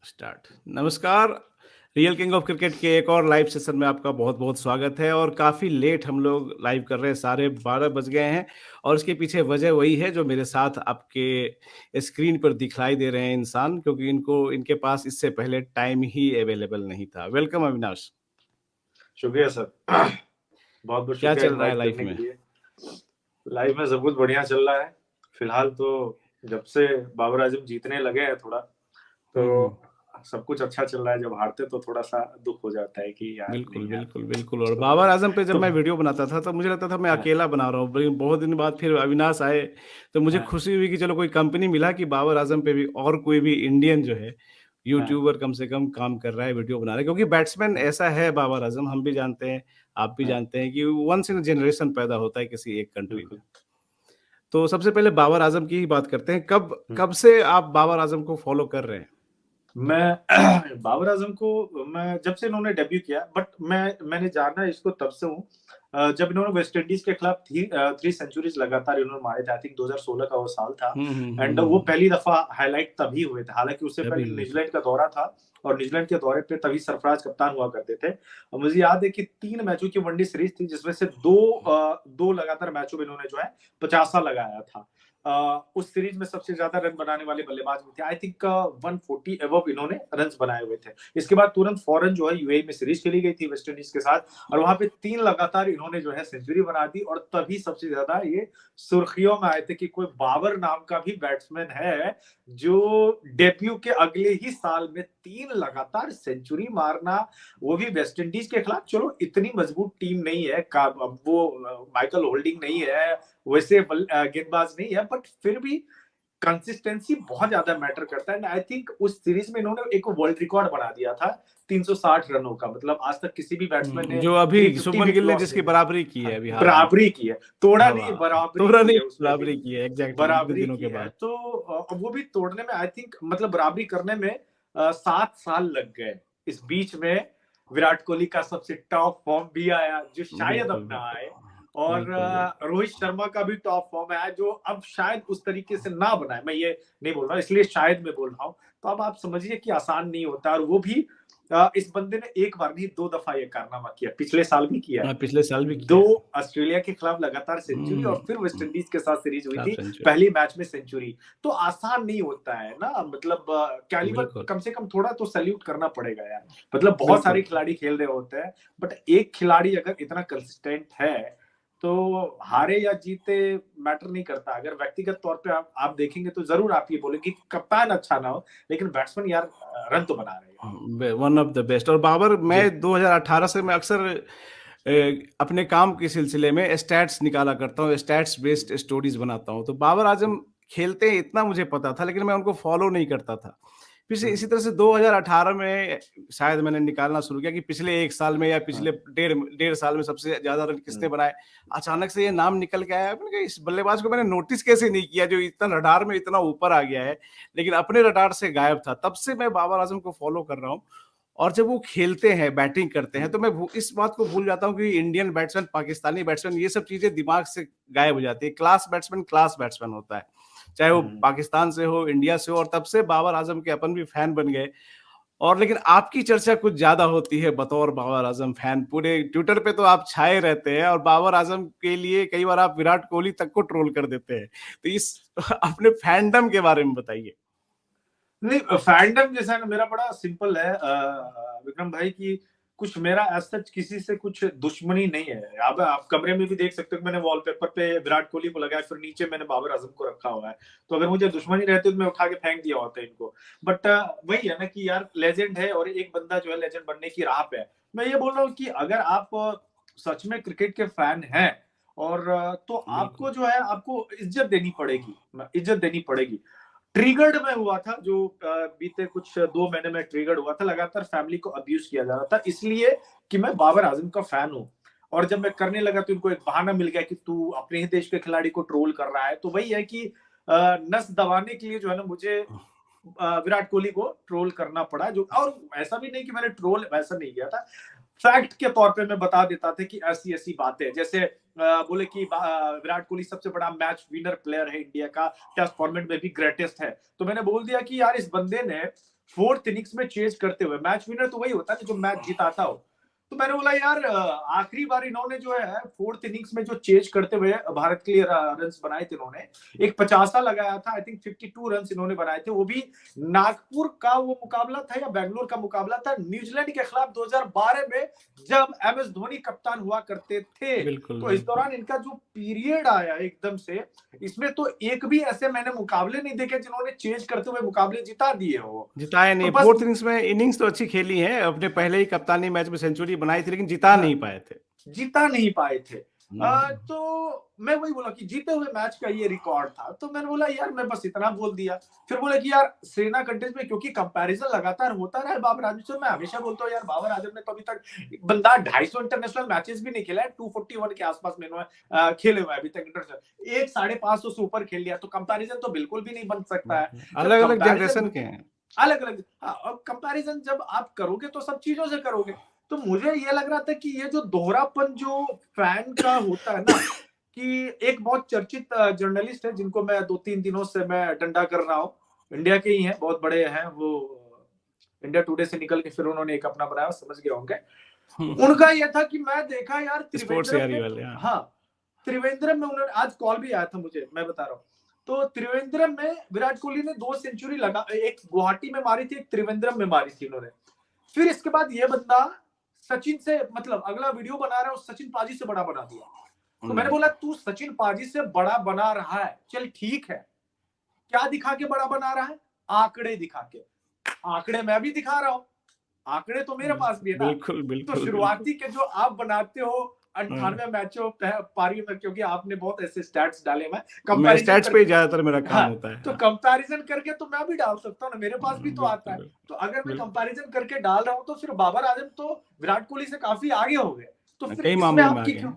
Start. नमस्कार। Real king of cricket के एक और लाइव सेशन में आपका बहुत-बहुत स्वागत है और काफ़ी लेट हम लोग लाइव कर रहे हैं, साढ़े 12 बज गए हैं और उसके पीछे वजह वही है जो मेरे साथ आपके स्क्रीन पर दिखलाई दे रहे हैं इंसान, क्योंकि इनके पास इससे पहले टाइम ही अवेलेबल नहीं था। वेलकम अविनाश। शुक्रिया सर। बहुत-बहुत क्या शुक्रिया चल रहा है इनवाइट लाइफ करने के में? लिए। लाइफ में सब कुछ बढ़िया चल रहा है। फिलहाल तो जब से बाबर आजम जीतने लगे हैं थोड़ा, हुँ, हुँ। तो सब कुछ अच्छा चल रहा है। जब हारते तो थोड़ा-सा दुःख हो जाता है कि यार बिल्कुल, नहीं यार। बिल्कुल, बिल्कुल। और तो बाबर आज़म पे जब तो मैं वीडियो बनाता था, तो मुझे लगता था मैं हाँ, अकेला बना रहा हूँ। लेकिन बहुत दिन बाद फिर अविनाश आए, तो मुझे हाँ, खुशी हुई कि चलो कोई कंपनी मिला कि बाबर आज़म पे भी और कोई भी इंडियन जो है, हाँ, यूट्यूबर कम से कम काम कर रहा है, वीडियो बना रहा है। क्योंकि बैट्समैन हाँ, ऐसा है बाबर आज़म, हम भी जानते हैं, आप भी हाँ, जानते हैं कि वन्स इन अ जनरेशन पैदा होता है किसी एक कंट्री में। बिल्कुल। तो सबसे पहले बाबर आज़म की ही बात करते हैं। कब हुँ। कब से आप बाबर आज़म को फ़ॉलो कर रहे हैं? मैं बाबर आजम को मैं जब से इन्होंने डेब्यू किया, बट मैंने जाना इसको तब से हूँ जब इन्होंने वेस्ट इंडीज के खिलाफ 3 सेंचुरीज लगातार इन्होंने मारे थे। आई थिंक 2016 का वो साल था। हुँ, हुँ, हुँ, एंड हुँ, वो हुँ। पहली दफा हाईलाइट तभी हुए थे, हालांकि उससे तभी पहले हुए थे। न्यूजीलैंड का दौरा था और न्यूजीलैंड के दौरे पे तभी सरफराज कप्तान हुआ करते थे। और मुझे याद है कि 3 मैचों की वनडे सीरीज थी, जिसमें से दो लगातार मैचों में इन्होंने जो है 50 लगाया था। उस सीरीज में सबसे ज्यादा रन बनाने वाले बल्लेबाज भी थे। आई थिंक 140 एबव इन्होंने रन बनाए हुए थे। इसके बाद तुरंत फौरन जो है यूएई में सीरीज खेली गई थी वेस्ट इंडीज के साथ, और वहां पे 3 लगातार इन्होंने जो है सेंचुरी बना दी। और तभी सबसे ज्यादा ये सुर्खियों में आए थे कि कोई बाबर नाम का भी बैट्समैन है जो डेब्यू के अगले ही साल में 3 लगातार सेंचुरी मारना, वो भी वेस्ट इंडीज के खिलाफ। चलो इतनी मजबूत टीम नहीं है, अब वो माइकल होल्डिंग नहीं है, वैसे गेंदबाज नहीं है, बट फिर भी कंसिस्टेंसी बहुत ज्यादा मैटर करता है। आई थिंक उस सीरीज में इन्होंने एक वर्ल्ड रिकॉर्ड बना दिया था 360 रनों का। मतलब आज तक किसी भी बैट्समैन ने जो अभी 350 शुभमन भी गिल ने क्रॉस नहीं जिसकी किया। बराबरी की है हाँ, अभी हाल में। बराबरी की है, तोड़ा नहीं, हवा बराबरी तोड़ा की नहीं, है उसने भी। बराबरी की है, एग्ज़ैक्टली इतने बराबरी दिनों की के है, बाद। तो वो भी तोड़ने में आई थिंक, मतलब बराबरी करने में 7 साल लग गए। इस बीच में विराट कोहली का सबसे टॉप फॉर्म भी आया, जो शायद बिल्कुल, अब ना बिल्कुल। आए। और बिल्कुल, बिल्कुल। रोहित शर्मा का भी टॉप फॉर्म आया, जो अब शायद उस तरीके से ना बनाए। मैं ये नहीं बोल रहा, इसलिए शायद मैं बोल रहा हूँ। तो अब आप समझिए कि आसान नहीं होता। और वो भी इस बंदे ने एक बार नहीं, 2 दफा ये कारनामा किया, पिछले साल भी किया है। हाँ, पिछले साल भी दो किया है। ऑस्ट्रेलिया के खिलाफ लगातार सेंचुरी, और फिर वेस्ट हुँ, इंडीज के साथ सीरीज हुई हाफ थी, सेंचुरी। पहली मैच में सेंचुरी। तो आसान नहीं होता है ना, मतलब कैलिबर बिल्कुल, कम से कम थोड़ा तो सैल्यूट करना पड़ेगा यार। मतलब बहुत सारे बिल्कुल। खिलाड़ी खेल रहे होते हैं, बट एक खिलाड़ी अगर इतना कंसिस्टेंट है, तो हारे या जीते मैटर नहीं करता। अगर व्यक्तिगत तौर पे आप देखेंगे तो जरूर आप ये बोलेंगे कि कप्तान अच्छा ना हो, लेकिन बैट्समैन यार रन तो बना रहे हैं। One of the best. और बाबर, जी। मैं 2018 से मैं अक्सर अपने काम के सिलसिले में स्टैट्स निकाला करता हूँ, स्टैट्स बेस्ड स्टोरीज़ बनाता हूँ। तो बाबर आज़म खेलते हैं इतना मुझे पता था, लेकिन मैं उनको फ़ॉलो नहीं करता था। फिर से हम्म, इसी तरह से 2018 में शायद मैंने निकालना शुरू किया कि पिछले 1 साल में या हाँ, पिछले डेढ़ डेढ़ साल में सबसे ज़्यादा रन किसने हम्म, बनाए। अचानक से ये नाम निकल के आया। मैंने कहा इस बल्लेबाज को मैंने नोटिस कैसे नहीं किया जो इतना रडार में इतना ऊपर आ गया है, लेकिन अपने रडार से गायब था। तब से मैं बाबर आज़म को फ़ॉलो कर रहा हूँ। और जब वो खेलते हैं, बैटिंग करते हैं, हम्म, तो मैं भू इस बात को भूल जाता हूँ कि इंडियन बैट्समैन, पाकिस्तानी बैट्समैन, ये सब चीज़ें दिमाग से गायब हो जाती है। क्लास बैट्समैन होता है। चाहे वो हम्म। पाकिस्तान से हो, इंडिया से हो, और तब से बाबर आज़म के अपन भी फैन बन गए। और लेकिन आपकी चर्चा कुछ ज़्यादा होती है बतौर बाबर आज़म फैन। पूरे ट्विटर पे तो आप छाए रहते हैं और बाबर आज़म के लिए कई बार आप विराट कोहली तक को ट्रोल कर देते हैं। तो इस अपने फैंडम के बारे में बताइए? नहीं, फैंडम जैसा है ना, मेरा बड़ा सिंपल है विक्रम भाई, कि कुछ मेरा एज सच किसी से कुछ दुश्मनी नहीं है। अब आप कमरे में भी देख सकते हो कि मैंने वॉलपेपर पे विराट कोहली को लगाया, फिर नीचे मैंने बाबर आजम को रखा हुआ है। तो अगर मुझे दुश्मनी रहती तो मैं उठा के फेंक दिया होता इनको। बट वही है ना कि यार लेजेंड है, और एक बंदा जो है लेजेंड बनने की राह पे है। मैं ये बोल रहा हूँ कि अगर आप सच में क्रिकेट के फैन हैं, और तो बिल्कुल। आपको जो है, आपको इज्जत देनी पड़ेगी, इज्जत देनी पड़ेगी। ट्रिगर्ड में हुआ था, जो बीते कुछ 2 महीने में ट्रिगर्ड हुआ था। लगातार फैमिली को अब्यूज किया जा रहा था, इसलिए कि मैं बाबर आजम का फैन हूं। और जब मैं करने लगा तो इनको एक बहाना मिल गया कि तू अपने ही देश के खिलाड़ी को ट्रोल कर रहा है। तो वही है कि नस दबाने के लिए जो है ना, मुझे विराट कोहली को ट्रोल करना पड़ा। जो, और ऐसा भी नहीं कि मैंने ट्रोल वैसा नहीं किया था, फैक्ट के तौर पे मैं बता देता था कि ऐसी ऐसी बातें, जैसे बोले कि विराट कोहली सबसे बड़ा मैच विनर प्लेयर है इंडिया का, टेस्ट फॉर्मेट में भी ग्रेटेस्ट है। तो मैंने बोल दिया कि यार इस बंदे ने फोर्थ इनिंग्स में चेज करते हुए। मैच विनर तो वही होता है जो मैच जिताता हो। तो मैंने बोला यार आखिरी बार इन्होंने जो है फोर्थ इनिंग्स में जो चेज करते हुए भारत के लिए रन बनाए थे इन्होंने, एक 50 लगाया था, आई थिंक 52 रन इन्होंने बनाए थे, वो भी नागपुर का वो मुकाबला था या बेंगलोर का मुकाबला था न्यूजीलैंड के खिलाफ 2012 में, जब MS धोनी कप्तान हुआ करते थे। बिल्कुल, तो इस दौरान इनका जो पीरियड आया एकदम से, इसमें तो एक भी ऐसे मैंने मुकाबले नहीं देखे जिन्होंने चेज करते हुए मुकाबले जिता दिए हो। जिताए तो नहीं। बस फोर्थ इनिंग्स तो अच्छी खेली है, अपने पहले ही कप्तानी मैच में सेंचुरी बनाई थी, लेकिन जिता नहीं पाए थे। जीता नहीं पाए थे। तो मैं वही बोला कि जीते हुए मैच का ये रिकॉर्ड था, तो मैंने बोला यार मैं बस इतना बोल दिया। फिर बोले कि यार सेना कंटेस्ट में क्योंकि कंपैरिजन लगातार होता रहा है बाबर आजम से, मैं हमेशा बोलता हूँ यार बाबर आजम ने तो अभी तक बंदा 250 इंटरनेशनल मैचेस भी नहीं खेला है, 241 के आसपास में खेले हुए अभी तक इंटरनेशनल, एक 550 से ऊपर खेल लिया, तो कंपैरिजन तो बिल्कुल भी नहीं बन सकता है। अलग अलग जनरेशन के हैं, अलग अलग कंपैरिजन जब आप करोगे तो सब चीजों से करोगे। तो मुझे ये लग रहा था कि ये जो दोहरापन जो फैन का होता है ना, कि एक बहुत चर्चित जर्नलिस्ट है जिनको मैं 2-3 दिनों से मैं डंडा कर रहा हूँ, इंडिया के ही हैं, बहुत बड़े हैं वो, इंडिया टुडे से निकल के फिर उन्होंने एक अपना बनाया, समझ गए होंगे। उनका ये था कि मैं देखा यार त्रिवेंद्रम में, हाँ त्रिवेंद्रम में उन्होंने, आज कॉल भी आया था मुझे, मैं बता रहा हूँ, तो त्रिवेंद्रम में विराट कोहली ने 2 सेंचुरी लगा, एक गुवाहाटी में मारी थी, एक त्रिवेंद्रम में मारी थी उन्होंने। फिर इसके बाद ये बंदा सचिन से, मतलब अगला वीडियो बना रहा है, सचिन पाजी से बड़ा बना दिया। तो मैंने बोला तू सचिन पाजी से बड़ा बना रहा है, चल ठीक है, क्या दिखा के बड़ा बना रहा है? आंकड़े दिखा के। आंकड़े मैं भी दिखा रहा हूं, आंकड़े तो मेरे पास भी है ना। बिल्कुल बिल्कुल। तो शुरुआती के जो आप बनाते हो 98 मैचों पारी में, क्योंकि आपने बहुत ऐसे स्टैट्स डाले, मैं स्टैट्स पे ज्यादातर मेरा काम होता है। तो कंपैरिजन करके तो मैं भी डाल सकता हूँ ना, मेरे पास भी तो आता है। तो अगर मैं कंपैरिजन करके डाल रहा हूँ तो फिर बाबर आजम तो विराट कोहली से काफी आगे हो गए, तो फिर इसमें आपकी क्यों,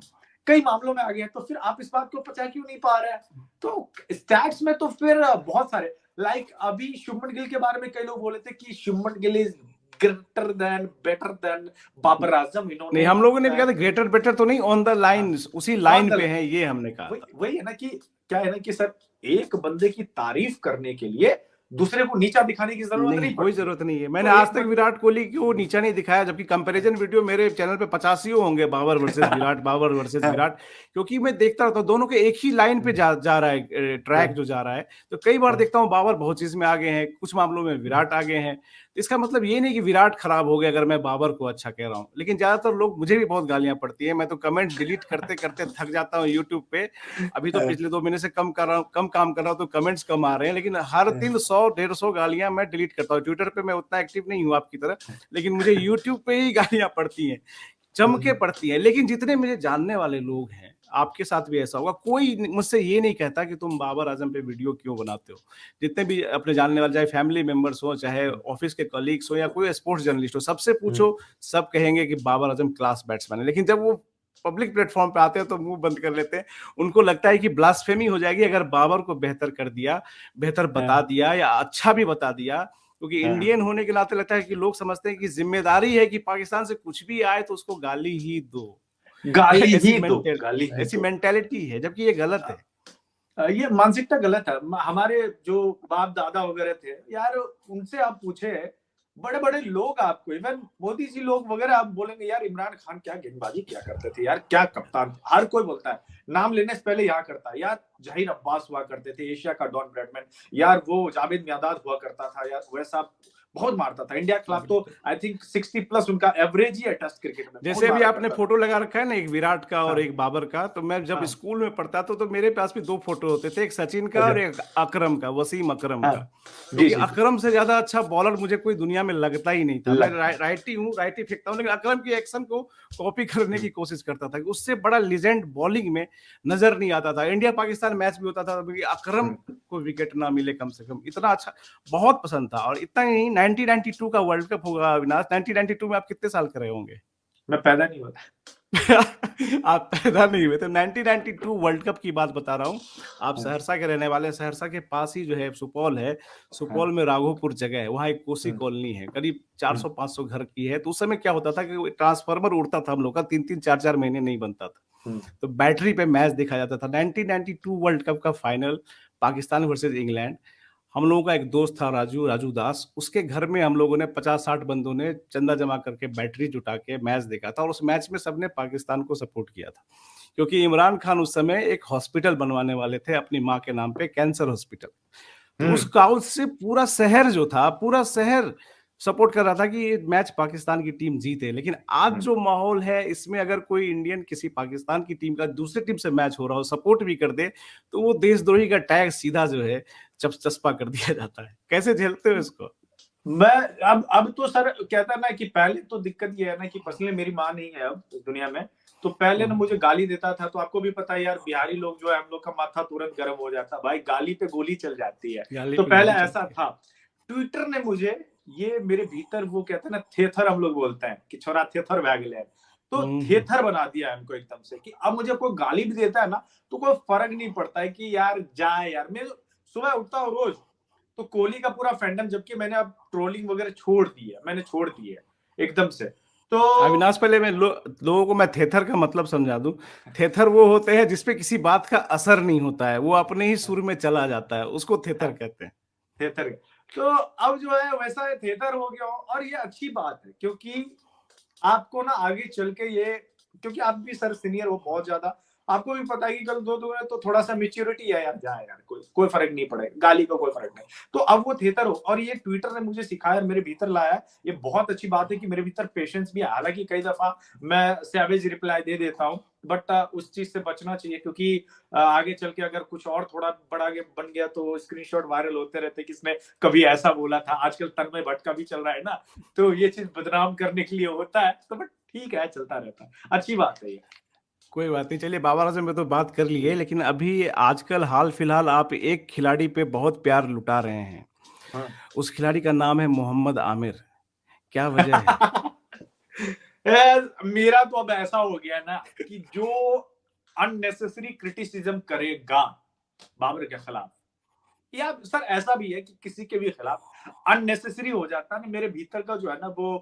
कई मामलों में आगे है, तो फिर आप इस बात को पता क्यों नहीं पा रहे हैं? तो स्टैट्स में तो फिर बहुत सारे, लाइक अभी शुभमन गिल के बारे में कई लोग बोले थे कि Shubman Gill is greater than, better than Babar Azam. इन्होंने नहीं, हम लोगों ने भी कहा था ग्रेटर बेटर तो नहीं, ऑन द लाइन, उसी लाइन पे है, ये हमने कहा। वही है ना कि क्या है ना कि सर, एक बंदे की तारीफ करने के लिए दूसरे को नीचा दिखाने की जरूरत नहीं, कोई जरूरत नहीं है। मैंने आज तक विराट कोहली को नीचा नहीं दिखाया, जबकि कंपैरिजन वीडियो मेरे चैनल पे 85 होंगे, बाबर वर्सेस विराट, बाबर वर्सेस विराट, क्योंकि मैं देखता रहता हूँ दोनों के एक ही लाइन पे जा रहा है, ट्रैक जो जा रहा है। तो कई बार देखता हूँ बाबर बहुत चीज में आगे हैं, कुछ मामलों में विराट आगे हैं। इसका मतलब ये नहीं कि विराट खराब हो गया अगर मैं बाबर को अच्छा कह रहा हूँ, लेकिन ज्यादातर लोग, मुझे भी बहुत गालियां पड़ती है, मैं तो कमेंट डिलीट करते करते थक जाता हूँ यूट्यूब पे। अभी तो पिछले 2 महीने से कम काम कर रहा हूँ, तो कमेंट्स कम आ रहे हैं, लेकिन हर 300-150 गालियां मैं डिलीट करता हूँ। ट्विटर पे मैं उतना एक्टिव नहीं हूँ आपकी तरह, लेकिन मुझे यूट्यूब पे ही गालियां पड़ती हैं, जम के पड़ती है। लेकिन जितने मुझे जानने वाले लोग हैं, आपके साथ भी ऐसा होगा, कोई मुझसे ये नहीं कहता कि तुम बाबर आजम पे वीडियो क्यों बनाते हो। जितने भी अपने जानने वाले, चाहे फैमिली मेंबर्स हो, चाहे ऑफिस के कलीग्स हो, या कोई स्पोर्ट्स जर्नलिस्ट हो, सबसे पूछो, सब कहेंगे कि बाबर आजम क्लास बैट्समैन है। लेकिन जब वो पब्लिक प्लेटफॉर्म पे आते हैं तो मुंह बंद कर लेते हैं। उनको लगता है कि ब्लास्फेमी हो जाएगी अगर बाबर को बेहतर कर दिया, बेहतर बता दिया, या अच्छा भी बता दिया, क्योंकि इंडियन होने के नाते लगता है कि लोग समझते हैं कि जिम्मेदारी है कि पाकिस्तान से कुछ भी आए तो उसको गाली ही दो, ऐसी मेंटेलिटी है, जबकि ये गलत है। ये मानसिकता गलत है। हमारे जो बाप दादा वगैरह थे यार, उनसे आप पूछे, बड़े बड़े लोग आपको, इवन मोदी जी लोग वगैरह, आप बोलेंगे यार इमरान खान क्या गेंदबाजी क्या करते थे यार, क्या कप्तान, हर कोई बोलता है, नाम लेने से पहले यहाँ करता है यार, जहीर अब्बास हुआ करते थे, एशिया का डॉन ब्रैडमैन यार, वो जावेद मियांदाद हुआ करता था यार, वैसा बहुत मारता था इंडिया के खिलाफ, तो आई थिंक 60+ उनका एवरेज ही है टेस्ट क्रिकेट में। जैसे अभी आपने फोटो लगा रखा है ना, एक विराट का और एक बाबर का, तो मैं जब स्कूल में पढ़ता था तो मेरे पास भी 2 फोटो होते थे, एक सचिन का और एक अकरम का, वसीम अकरम का, क्योंकि अकरम से ज्यादा अच्छा बॉलर मुझे कोई दुनिया में लगता ही नहीं था। मैं राइटी हूँ, राइटी फेंकता हूँ, लेकिन अकरम की एक्शन को कॉपी करने की कोशिश करता था, उससे बड़ा लीजेंड बॉलिंग में नजर नहीं आता था। इंडिया पाकिस्तान मैच भी होता था, अकरम को विकेट ना मिले कम से कम, इतना अच्छा, बहुत पसंद था। और इतना ही नहीं, 1992 का वर्ल्ड कप होगा अविनाश, 1992 में आप कितने साल के रहे होंगे? मैं पैदा नहीं हुआ था। आप पैदा नहीं हुए थे। 1992 वर्ल्ड कप की बात बता रहा हूँ। आप सहरसा के रहने वाले, सहरसा के पास ही जो है सुपौल है, सुपौल में राघोपुर जगह है, वहाँ एक कोसी कॉलोनी है, करीब 400-500 घर की है। तो उस समय क्या होता था कि ट्रांसफार्मर उड़ता था हम लोग का, 3-3 4-4 महीने नहीं बनता था, तो बैटरी पे मैच देखा जाता था। 1992 वर्ल्ड कप का फाइनल, पाकिस्तान वर्सेस इंग्लैंड, हम लोगों का एक दोस्त था राजू राजू दास, उसके घर में हम लोगों ने 50-60 बंदों ने चंदा जमा करके बैटरी जुटा के मैच देखा था और उस मैच में सबने पाकिस्तान को सपोर्ट किया था। क्योंकि इमरान खान उस समय एक हॉस्पिटल बनवाने वाले थे अपनी माँ के नाम पे, कैंसर हॉस्पिटल। तो उस काउल से पूरा शहर जो था, पूरा शहर सपोर्ट कर रहा था कि ये मैच पाकिस्तान की टीम जीते। लेकिन आज जो माहौल है, इसमें अगर कोई इंडियन किसी पाकिस्तान की टीम का दूसरी टीम से मैच हो रहा हो, सपोर्ट भी कर दे, तो वो देशद्रोही का टैग सीधा जो है चस्पा कर दिया जाता है। कैसे झेलते हो इसको? मैं अब तो सर कहता ना कि पहले तो दिक्कत ये है ना कि पर्सनली मेरी माँ नहीं है अब इस दुनिया में, तो पहले ना मुझे गाली देता था। तो आपको भी पता है यार, बिहारी लोग जो है, हम लोग का माथा तुरंत गर्म हो जाता है भाई, गाली पे गोली चल जाती है। तो पहले ऐसा था। ट्विटर ने मुझे ये मेरे भीतर, वो कहते हैं ना थेथर, हम लोग बोलते हैं कि छोरा थेथर भाग ले, तो थेथर बना दिया है हमको एकदम से कि अब मुझे कोई गाली भी देता है ना तो कोई फर्क नहीं पड़ता है कि यार जाए यार। मैं सुबह उठता हूँ रोज तो कोहली का पूरा फैंडम, जबकि मैंने अब ट्रोलिंग वगैरह छोड़ दी है, मैंने छोड़ दी है एकदम से। तो अविनाश, पहले मैं लोगों को मैं थेथर का मतलब समझा दूं। थेथर वो होते हैं जिसपे किसी बात का असर नहीं होता है, वो अपने ही सुर में चला जाता है, उसको थेथर कहते हैं। थेथर। तो अब जो है वैसा थेथर हो गया, और ये अच्छी बात है क्योंकि आपको ना आगे चल के ये, क्योंकि आप भी सर सीनियर हो बहुत ज्यादा, आपको भी पता है कि कल दो है तो थोड़ा सा मेच्योरिटी है यार, जाए यार, कोई फर्क नहीं पड़ेगा, गाली का कोई फर्क नहीं। तो अब वो थेतर हो, और ये ट्विटर ने मुझे सिखाया, मेरे भीतर लाया। ये बहुत अच्छी बात है कि मेरे भीतर पेशेंस भी है। हालांकि कई दफा मैं सैवेज रिप्लाई दे देता हूँ, बट उस चीज से बचना चाहिए, क्योंकि आगे चल के अगर कुछ और थोड़ा बड़ा बन गया तो स्क्रीनशॉट वायरल होते रहते कि इसने कभी ऐसा बोला था। आजकल तन्मय भट्ट का भी चल रहा है ना, तो ये चीज बदनाम करने के लिए होता है। तो बट ठीक है, चलता रहता है, अच्छी बात है ये। कोई बात नहीं, चलिए बाबर आजम में तो बात कर ली है, लेकिन अभी आजकल हाल फिलहाल आप एक खिलाड़ी पे बहुत प्यार लुटा रहे हैं। हाँ। उस खिलाड़ी का नाम है मोहम्मद आमिर। क्या वजह है? मेरा तो अब ऐसा हो गया ना कि जो अननेसेसरी क्रिटिसिज्म करेगा बाबर के खिलाफ, या सर ऐसा भी है कि किसी के भी खिलाफ अननेसेसरी हो जाता है ना, मेरे भीतर का जो है ना वो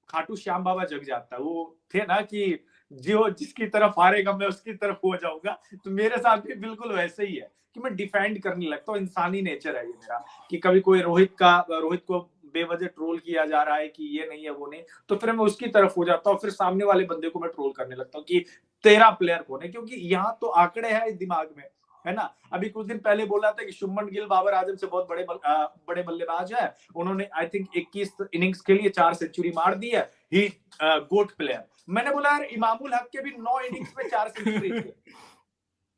खाटू श्याम बाबा जग जाता है। वो थे ना कि जो जिसकी तरफ हारेगा मैं उसकी तरफ हो जाऊंगा, तो मेरे साथ भी बिल्कुल वैसे ही है कि मैं डिफेंड करने लगता हूँ। इंसानी नेचर है ये मेरा, कि कभी कोई रोहित को बेवजह ट्रोल किया जा रहा है कि ये नहीं है वो नहीं, तो फिर मैं उसकी तरफ हो जाता हूँ। फिर सामने वाले बंदे को मैं ट्रोल करने लगता हूँ कि तेरा प्लेयर कौन है, क्योंकि यहाँ तो आंकड़े हैं दिमाग में, है ना। अभी कुछ दिन पहले बोला था कि शुभमन गिल बाबर आजम से बहुत बड़े बल्लेबाज है, उन्होंने आई थिंक 21 इनिंग्स के लिए 4 सेंचुरी मार दी है, ही गोट प्लेयर। मैंने बोला यार इमामुल हक के भी 9 इनिंग्स में 4 सेंचुरी थी,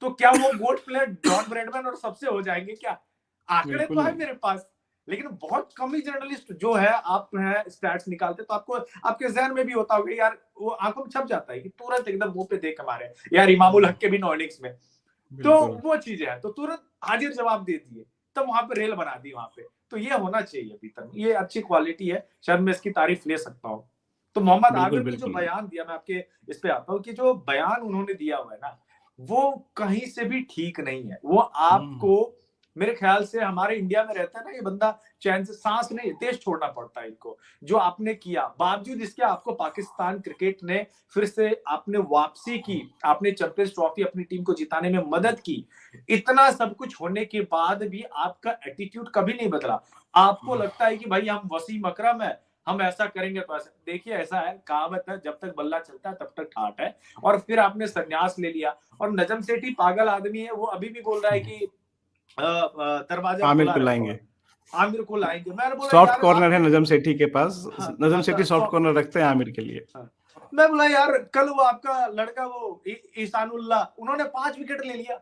तो क्या वो गोट प्लेयर जॉन ब्रैडमैन और सबसे हो जाएंगे क्या? आंकड़े तो है मेरे पास, लेकिन बहुत कम ही जर्नलिस्ट जो है, आप है स्टैट्स निकालते, तो आपको आपके जहन में भी होता होगा यार, वो आंखों में छप जाता है कि तुरंत एकदम मुंह पे देख हमारे यार इमामुल हक के भी 9 इनिंग्स में, तो वो चीजें है, तो तुरंत हाजिर जवाब दे दिए, तब वहां पे रेल बना दी वहां पे। तो ये होना चाहिए भीतर, ये अच्छी क्वालिटी है, शायद मैं इसकी तारीफ ले सकता हूँ। तो मोहम्मद आमिर ने जो बयान दिया, मैं आपके इस पे आता हूँ कि जो बयान उन्होंने दिया हुआ है ना, वो कहीं से भी ठीक नहीं है। वो आपको, मेरे ख्याल से हमारे इंडिया में रहता है ना ये बंदा, चैन से सांस नहीं, देश छोड़ना पड़ता है इनको। जो आपने किया, बावजूद इसके आपको पाकिस्तान क्रिकेट ने फिर से आपने वापसी की, आपने चैंपियंस ट्रॉफी अपनी टीम को जिताने में मदद की। इतना सब कुछ होने के बाद भी आपका एटीट्यूड कभी नहीं बदला। आपको लगता है कि भाई हम वसीम अकरम है, हम ऐसा करेंगे तो ऐसा। देखिए ऐसा है, कहावत है, जब तक बल्ला चलता है तब तक ठाट है। और फिर आपने संन्यास ले लिया, और नजम सेठी पागल आदमी है, वो अभी भी बोल रहा है कि दरवाजा आमिर खुला को रहेगा, लाएंगे, आमिर को लाएंगे। मैंने बोला सॉफ्ट यार कॉर्नर है आपने, नजम सेठी के पास। हाँ, नजम हाँ सेठी सर, सॉफ्ट कॉर्नर रखते हैं आमिर के लिए। हाँ। मैं बोला यार कल वो आपका लड़का वो ईशानुल्लाह, उन्होंने 5 विकेट ले लिया।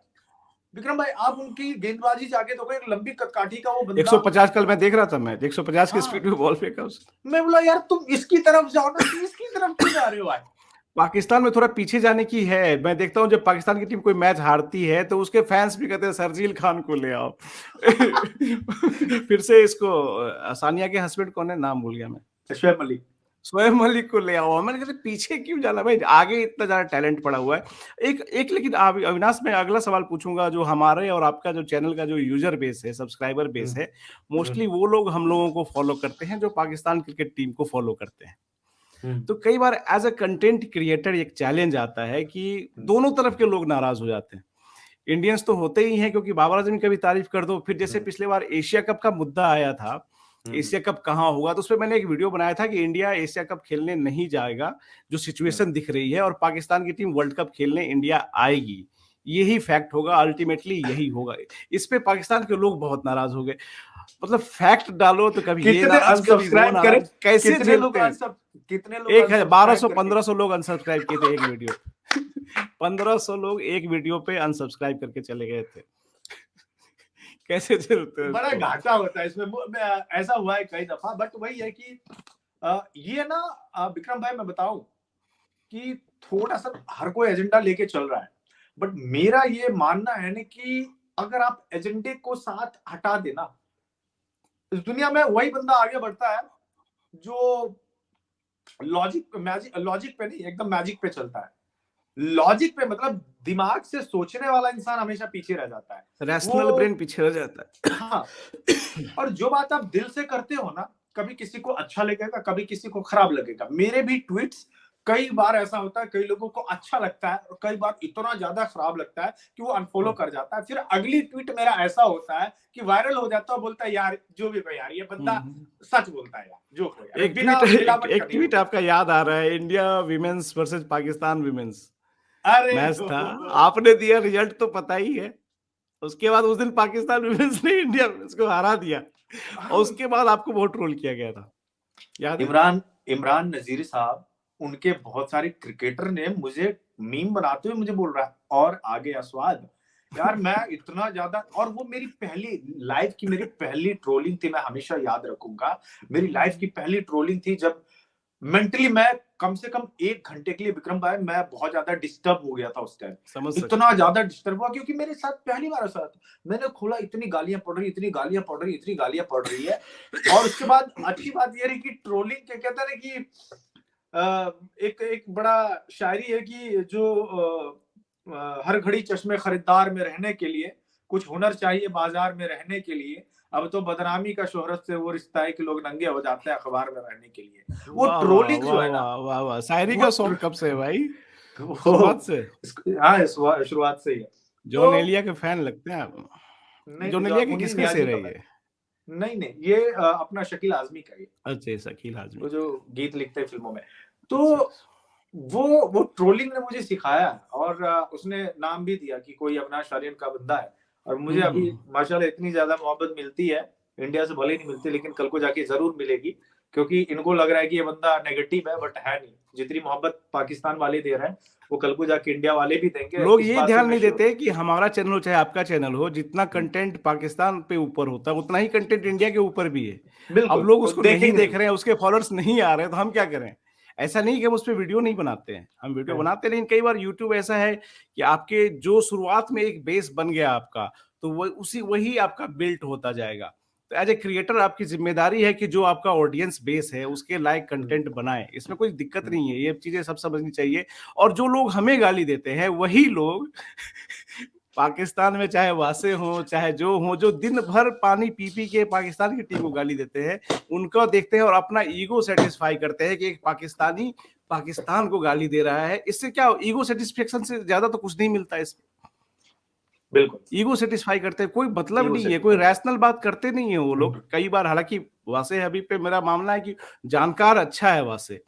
विक्रम भाई आप उनकी गेंदबाजी जाके तो एक लंबी काठी का वो बंदा, 150 कल मैं देख रहा था, मैं 150 की स्पीड में बॉल फेंका उसने। मैं बोला यार तुम इसकी तरफ जाओ ना, 30 की तरफ क्यों जा रहे हो भाई? पाकिस्तान में थोड़ा पीछे जाने की है। मैं देखता हूँ जब पाकिस्तान की टीम कोई मैच हारती है तो उसके फैंस भी कहते हैं सरजील खान को ले आओ। फिर से इसको, सानिया के हस्बैंड कौन है, नाम भूल गया मैं, शोएब मलिक, शोएब मलिक को ले आओ। मैंने कहा पीछे क्यों जाना भाई, आगे इतना ज्यादा टैलेंट पड़ा हुआ है। एक एक लेकिन अविनाश, में अगला सवाल पूछूंगा, जो हमारे और आपका जो चैनल का जो यूजर बेस है, सब्सक्राइबर बेस है, मोस्टली वो लोग हम लोगों को फॉलो करते हैं जो पाकिस्तान क्रिकेट टीम को फॉलो करते हैं। तो कई बार एज अ कंटेंट क्रिएटर एक चैलेंज आता है कि दोनों तरफ के लोग नाराज हो जाते हैं। इंडियंस तो होते ही हैं, क्योंकि बाबर आजम की कभी तारीफ कर दो, फिर जैसे पिछले बार एशिया कप का मुद्दा आया था, एशिया कप कहाँ होगा, तो उसपे मैंने एक वीडियो बनाया था कि इंडिया एशिया कप खेलने नहीं जाएगा, जो सिचुएशन दिख रही है, और पाकिस्तान की टीम वर्ल्ड कप खेलने इंडिया आएगी, यही फैक्ट होगा, अल्टीमेटली यही होगा। इस पे पाकिस्तान के लोग बहुत नाराज हो गए। मतलब फैक्ट डालो तो कभी ये कितने नाराज, कभी वो अनसब्सक्राइब करे, नाराज, कैसे कितने लोग झेलते हैं? कितने लोग 1200 अनसब्सक्राइब 1500 लोग अनसब्सक्राइब किए थे एक वीडियो 1500 लोग एक वीडियो पे अनसब्सक्राइब करके चले गए थे। कैसे झेलते हैं बड़ा उसको? घाटा होता है इसमें। ऐसा हुआ है कई दफा, बट वही है कि ये ना विक्रम भाई मैं बताऊं कि थोड़ा सा हर कोई एजेंडा लेके चल रहा है, बट मेरा ये मानना है ना कि अगर आप एजेंडे को साथ हटा देना, इस दुनिया में वही बंदा आगे बढ़ता है जो लॉजिक पे नहीं, एकदम मैजिक पे चलता है। लॉजिक पे मतलब दिमाग से सोचने वाला इंसान हमेशा पीछे रह जाता है, रैशनल वो ब्रेन पीछे रह जाता है। हाँ। और जो बात आप दिल से करते हो ना, कभी किसी को अच्छा लगेगा, कभी किसी को खराब लगेगा। मेरे भी ट्वीट्स कई बार ऐसा होता है, कई लोगों को अच्छा लगता है और कई बार इतना ज्यादा खराब लगता है कि वो अनफॉलो कर जाता है। फिर अगली ट्वीट मेरा ऐसा होता है कि वायरल हो जाता है, बोलता है यार जो भी यार ये बंदा सच बोलता है यार, जो हो यार, एक बिना मिलावट का एक नहीं ट्वीट बोलता। आपका याद आ रहा है, India women's versus Pakistan women's अरे मैच था, आपने दिया, रिजल्ट तो पता ही है। उसके बाद उस दिन पाकिस्तान विमेंस ने इंडिया विमेंस को हरा दिया, और उसके बाद आपको बहुत ट्रोल किया गया था, याद है? इमरान नजीर साहब, उनके बहुत सारे क्रिकेटर ने मुझे मीम बनाते हुए मुझे बोल रहा है और आगे अस्वाद यार। मैं इतना ज्यादा, और वो मेरी पहली लाइफ की मेरी पहली ट्रोलिंग थी, मैं हमेशा याद रखूंगा। मेरी लाइफ की पहली ट्रोलिंग थी जब मेंटली मैं कम से कम 1 घंटे के लिए, विक्रम भाई, मैं बहुत ज्यादा डिस्टर्ब हो गया था उस टाइम। समझ सकते इतना हैं। ज्यादा डिस्टर्ब हुआ क्योंकि मेरे साथ पहली बार ऐसा था। मैंने खोला, इतनी गालियां पड़ रही, इतनी गालियां पड़ रही, इतनी गालियां पड़ रही है। और उसके बाद अच्छी बात ये रही कि ट्रोलिंग क्या कहते हैं ना कि एक एक बड़ा शायरी है कि जो हर घड़ी चश्मे खरीदार में रहने के लिए कुछ हुनर चाहिए बाजार में रहने के लिए। अब तो बदनामी का शोहरत से वो रिश्ता है कि लोग नंगे हो जाते हैं अखबार में रहने के लिए। वो वाह वाह ट्रोलिंग जो वाह है ना, वाह वाह वाह, शायरी वो का शौक कब से है भाई? शुरुआत वो से? हाँ, शुरुआत से ही है। जॉन तो एलिया के फैन लगते हैं आप। नहीं जॉन नहीं, जो एलिया की मुनीर किसकी से नियाजी का रही फैन। है? नहीं नहीं, ये अपना शकील आजमी का, ये अच्छा, शकील आजमी। वो जो गीत लिखते हैं फिल्मों में। तो अच्छा अच्छा। वो ट्रोलिंग ने मुझे सिखाया, और उसने नाम भी दिया कि कोई अविनाश आर्यन का बंदा है। और मुझे अभी हम्म। माशाल्लाह इतनी ज्यादा मोहब्बत मिलती है, इंडिया से भले ही नहीं मिलती लेकिन कल को जाके जरूर मिलेगी, क्योंकि इनको लग रहा है कि ये बंदा नेगेटिव है, बट है नहीं। जितनी मोहब्बत पाकिस्तान वाले दे रहे हैं वो कल को जाके इंडिया वाले भी देंगे, लोग इस ये बात से ध्यान मैं नहीं श्योर देते कि हमारा चैनल हो चाहे आपका चैनल हो, जितना हूँ। कंटेंट पाकिस्तान पे ऊपर होता है उतना ही कंटेंट इंडिया के ऊपर भी है। अब बिल्कुल, लोग वो उसको नहीं देखेंगे देख नहीं। रहे हैं, उसके फॉलोअर्स नहीं आ रहे हैं, तो हम क्या करें? ऐसा नहीं कि हम उस पे वीडियो नहीं बनाते हैं, हम वीडियो हम्म, बनाते हैं, लेकिन कई बार यूट्यूब ऐसा है कि आपके जो शुरुआत में एक बेस बन गया आपका, तो वो उसी वही आपका बिल्ट होता जाएगा। तो एज ए क्रिएटर आपकी जिम्मेदारी है कि जो आपका ऑडियंस बेस है उसके लायक हम्म, कंटेंट बनाएं, इसमें कोई दिक्कत हम्म, नहीं है, ये चीजें सब समझनी चाहिए। और जो लोग हमें गाली देते हैं वही लोग पाकिस्तान में चाहे वासे हों चाहे जो हों, जो दिन भर पानी पी पी के पाकिस्तान की टीम को गाली देते हैं, उनको देखते हैं और अपना ईगो सेटिस्फाई करते हैं कि एक पाकिस्तानी पाकिस्तान को गाली दे रहा है। इससे क्या, ईगो सेटिस्फेक्शन से ज्यादा तो कुछ नहीं मिलता इसमें। बिल्कुल। ईगो सेटिस्फाई करते हैं, कोई मतलब ये नहीं उसे है, कोई रैशनल बात करते नहीं है वो लोग हम्म, कई बार। हालांकि वासे हबीब पे मेरा मामला है कि जानकार अच्छा है वासे,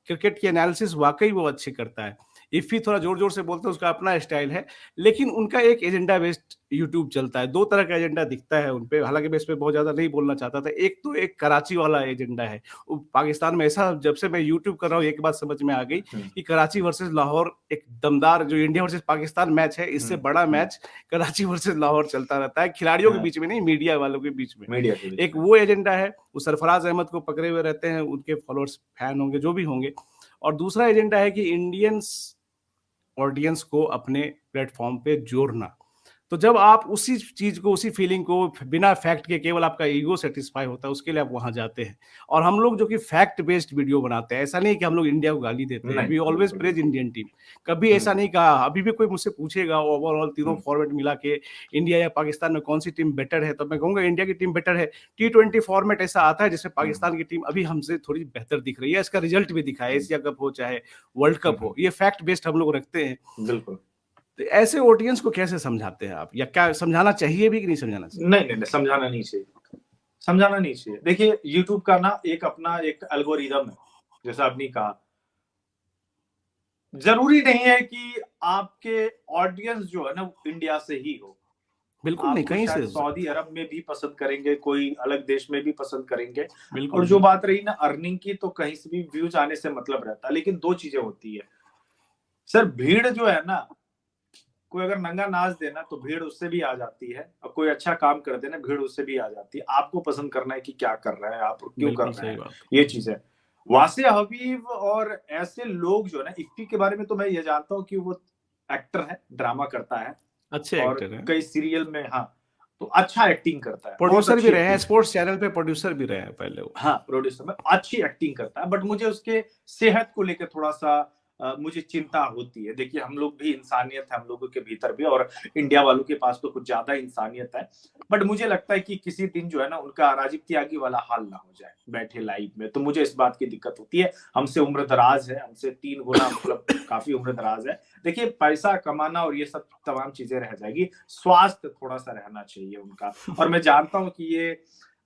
क्रिकेट की एनालिसिस वाकई वो अच्छी करता है। इफ़ी थोड़ा जोर-जोर से बोलते हैं, उसका अपना स्टाइल है, लेकिन उनका एक एजेंडा बेस्ड यूट्यूब चलता है, 2 तरह का एजेंडा दिखता है उन पे, हालाँकि मैं इस पे बहुत ज़्यादा नहीं बोलना चाहता था। एक तो एक कराची वाला एजेंडा है, वो पाकिस्तान में ऐसा, जब से मैं यूट्यूब कर रहा हूँ एक बात समझ में आ गई हम्म, कि कराची वर्सेस लाहौर एक दमदार, जो इंडिया वर्सेस पाकिस्तान मैच है, इससे बड़ा मैच कराची वर्सेस लाहौर चलता रहता है, खिलाड़ियों के हाँ, बीच में नहीं, मीडिया वालों के बीच में। मीडिया के बीच एक में। वो एजेंडा है, वो सरफराज अहमद को पकड़े हुए रहते हैं, उनके फॉलोअर्स, फैन होंगे, जो भी होंगे। और दूसरा एजेंडा है कि इंडियंस ऑडियंस को अपने प्लेटफॉर्म पे जोड़ना। तो जब आप उसी चीज को, उसी फीलिंग को बिना फैक्ट के, केवल आपका ईगो सेटिस्फाई होता है, उसके लिए आप वहां जाते हैं। और हम लोग जो कि फैक्ट बेस्ड वीडियो बनाते हैं, ऐसा नहीं कि हम लोग इंडिया को गाली देते हैं, नहीं, वी ऑलवेज बिल्कुल प्रेज बिल्कुल। Indian team. कभी ऐसा नहीं कहा, अभी भी कोई मुझसे पूछेगा ओवरऑल तीनों हम्म, फॉर्मेट मिला के इंडिया या पाकिस्तान में कौन सी टीम बेटर है, तो मैं कहूंगा इंडिया की टीम बेटर है। T20 फॉर्मेट ऐसा आता है जिसमें हम्म, पाकिस्तान की टीम अभी हमसे थोड़ी बेहतर दिख रही है, इसका रिजल्ट भी दिखा है, हम्म, एशिया कप हो चाहे वर्ल्ड कप हो, ये फैक्ट बेस्ड हम लोग रखते हैं। बिल्कुल। तो ऐसे ऑडियंस को कैसे समझाते हैं आप, या क्या समझाना चाहिए भी कि नहीं समझाना चाहिए? नहीं, समझाना नहीं चाहिए, समझाना नहीं चाहिए। देखिए यूट्यूब का ना एक अपना एक एल्गोरिदम है, जैसा आपने कहा। जरूरी नहीं है कि आपके ऑडियंस जो है ना वो इंडिया से ही हो। बिल्कुल नहीं, आपको कहीं से शायद हो सऊदी सकता है। अरब में भी पसंद करेंगे, कोई अलग देश में भी पसंद करेंगे। और बिल्कुल, जो बिल्कुल। बात रही ना अर्निंग की, तो कहीं से भी व्यूज आने से मतलब रहता है, लेकिन दो चीजें होती है सर। भीड़ जो है ना, कोई अगर नंगा नाच देना तो भीड़ उससे भी आ जाती है, और कोई अच्छा काम कर देना भीड़ उससे भी आ जाती है। आपको पसंद करना है कि क्या कर रहे हैं आप, क्यों कर बिल्कुल रहे सही हैं, बात। ये चीज है। वासिया हबीब और ऐसे लोग जो है ना, इफ्फी के बारे में तो मैं ये जानता हूँ कि वो एक्टर है, ड्रामा करता है, अच्छे और एक्टर हैं। कई सीरियल में, हाँ, तो अच्छा एक्टिंग करता है, बहुत प्रोड्यूसर भी अच्छी रहे हैं, एक्टिंग। स्पोर्ट्स चैनल पे प्रोड्यूसर भी रहे हैं पहले वो। हाँ, प्रोड्यूसर में अच्छी एक्टिंग करता है, बट मुझे उसके सेहत को लेकर थोड़ा सा मुझे चिंता होती है। देखिए हम लोग भी इंसानियत है, हम लोगों के भीतर भी, और इंडिया वालों के पास तो कुछ ज्यादा इंसानियत है। बट मुझे लगता है कि किसी दिन जो है ना उनका राजीव त्यागी वाला हाल ना हो जाए बैठे लाइव में, तो मुझे इस बात की दिक्कत होती है। हमसे उम्र दराज है, हमसे 3 गुना मतलब काफी उम्र दराज है। देखिए पैसा कमाना और ये सब तमाम चीजें रह जाएगी, स्वास्थ्य थोड़ा सा रहना चाहिए उनका। और मैं जानता हूँ कि ये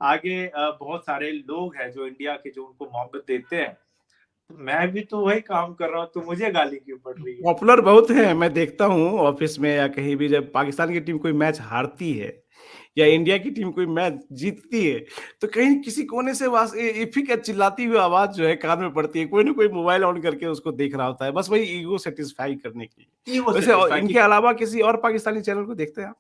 आगे बहुत सारे लोग हैं जो इंडिया के, जो उनको मोहब्बत देते हैं। तो मैं भी तो वही काम कर रहा हूँ, तो मुझे गाली क्यों पड़ रही है? पॉपुलर बहुत हैं, मैं देखता हूँ ऑफिस में या कहीं भी, जब पाकिस्तान की टीम कोई मैच हारती है या हाँ। इंडिया की टीम कोई मैच जीतती है, तो कहीं किसी कोने से इफ़ी का चिल्लाती हुई आवाज़ जो है कान में पड़ती है। कोई ना कोई मोबाइल ऑन करके उसको देख रहा होता है, बस वही ईगो सैटिस्फाई करने के लिए। ईगो वैसे सेटिस्फाई इनके की। अलावा किसी और पाकिस्तानी चैनल को देखते हैं आप?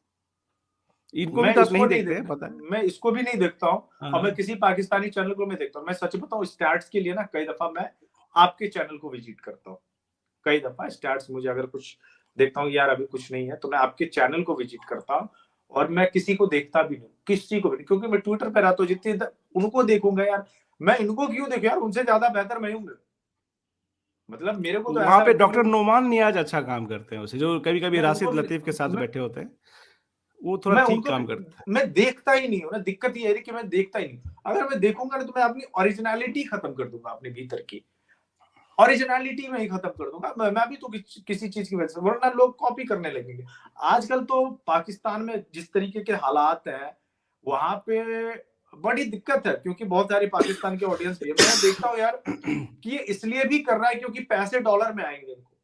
इनको भी मैं तो आप इसको नहीं नहीं देखते हैं, देखता, पता है। मैं इसको भी नहीं देखता हूँ। हाँ, और मैं हाँ। किसी पाकिस्तानी चैनल को मैं देखता हूँ। मैं सच बताऊँ, स्टैट्स के लिए ना कई दफा मैं आपके चैनल को विजिट करता हूँ। कई दफा स्टैट्स मुझे अगर कुछ देखता हूँ यार अभी कुछ नहीं है, तो मैं आपके चैनल को विजिट करता हूँ। और मैं किसी को देखता भी नहीं, किसी को भी नहीं, क्योंकि मैं ट्विटर पे रहता हूँ। उनको देखूंगा यार, मैं इनको क्यों देखूं यार, उनसे ज्यादा बेहतर मैं हूँ। मतलब मेरे को तो वहाँ ऐसा पे लगता है डॉक्टर मेरे नोमान नियाज़ अच्छा काम करते हैं वैसे, जो कभी-कभी मैं राशिद उनको भी लतीफ़ के साथ मैं बैठे होते हैं, वो थोड़ा मैं ठीक उनको भी काम करते हैं। मैं देखता ही नहीं हूँ ना। दिक्कत ये है कि मैं देखता ही नहीं। अगर मैं देखूंगा ना तो मैं अपनी ओरिजिनलिटी खत्म कर दूंगा, अपने भीतर की ओरिजिनलिटी में ही खत्म कर दूंगा। मैं भी तो किसी चीज की वजह से, वरना लोग कॉपी करने लगेंगे। आजकल तो पाकिस्तान में जिस तरीके के हालात हैं, वहां पे बड़ी दिक्कत है, क्योंकि बहुत सारे पाकिस्तान के ऑडियंस भी है। मैं देखता हूँ यार कि ये इसलिए भी कर रहा है क्योंकि पैसे डॉलर में आएंगे इनको।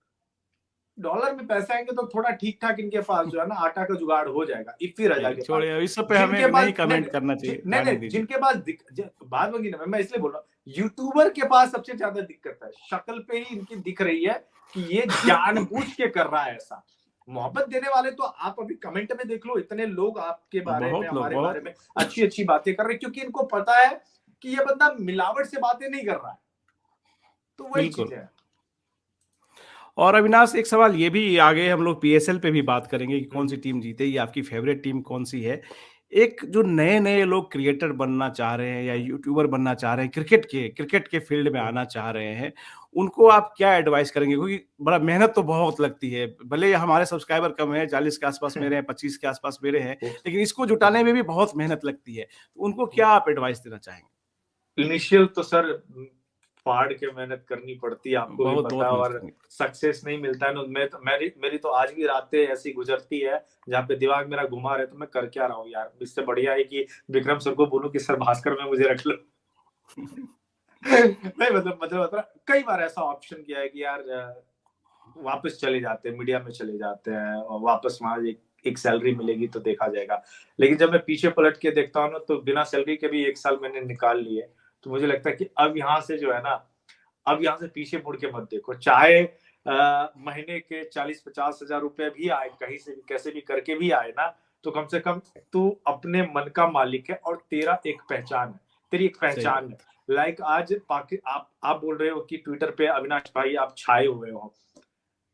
डॉलर में पैसे आएंगे तो थोड़ा ठीक ठाक इनके पास जो है ना आटा का जुगाड़ हो जाएगा, इफ्फी रजा चलिए के पास। छोड़िए, इस सब पे जिनके हमें पास नहीं कमेंट करना चाहिए, नहीं जाने नहीं, दीजिए। जिनके पास बात वही ना, मैं इसलिए बोल रहा हूँ यूट्यूबर के पास सबसे ज्यादा दिक्कत है। शक्ल पे ही इनकी दिख रही है कि ये जानबूझ के कर रहा है ऐसा। मोहब्बत देने वाले तो आप अभी कमेंट में देख लो, इतने लोग आपके बारे में, बहुत लोग, हमारे बारे बहुत में लोग। अच्छी अच्छी बातें कर रहे हैं, क्योंकि इनको पता है कि ये बंदा मिलावट से बातें नहीं कर रहा है। तो वही बिल्कुल। चीजें हैं। और अविनाश, एक सवाल ये भी, आगे हम लोग पीएसएल पे भी बात करेंगे कि हम्म, कौन-सी टीम जीतेगी, आपकी फ़ेवरेट टीम कौन-सी है? एक जो नए-नए लोग क्रिएटर बनना चाह रहे हैं या यूट्यूबर बनना चाह रहे हैं, क्रिकेट के फ़ील्ड में हम्म, आना चाह रहे हैं, उनको आप क्या एडवाइस करेंगे? क्योंकि बड़ा मेहनत तो बहुत लगती है। भले ही हमारे सब्सक्राइबर कम हैं, 40 के आस-पास मेरे हैं, 25 के आस-पास मेरे हैं, लेकिन इसको जुटाने में भी बहुत मेहनत लगती है। तो उनको क्या आप एडवाइस देना चाहेंगे? इनिशियल तो सर फाड़ के मेहनत करनी पड़ती है, आपको भी पता बहुत है। मेहनत और करनी पड़ती सक्सेस नहीं मिलता है ना। मेरी तो आज भी रातें ऐसी गुजरती है जहाँ पे दिमाग मेरा घुमा रहे, तो मैं कर क्या रहा हूँ यार। इससे बढ़िया है कि विक्रम सर को बोलूं कि सर भास्कर में मुझे रख लो। है। नहीं मतलब कई बार ऐसा ऑप्शन किया है कि यार वापस चले जाते हैं, मीडिया में चले जाते हैं, और वापस वहां एक सैलरी मिलेगी तो देखा जाएगा। लेकिन जब मैं पीछे पलट के देखता हूँ ना, तो बिना सैलरी के भी 1 साल मैंने निकाल लिए। तो मुझे लगता है कि अब यहाँ से जो है ना, अब यहाँ से पीछे मुड़ के मत देखो। चाहे महीने के 40-50 हजार रुपए भी आए, कहीं से भी कैसे भी करके भी आए ना, तो कम से कम तू अपने मन का मालिक है, और तेरा एक पहचान है, तेरी एक सही पहचान बात। है। लाइक आज आप बोल रहे हो कि ट्विटर पे अविनाश भाई आप छाए हुए हो।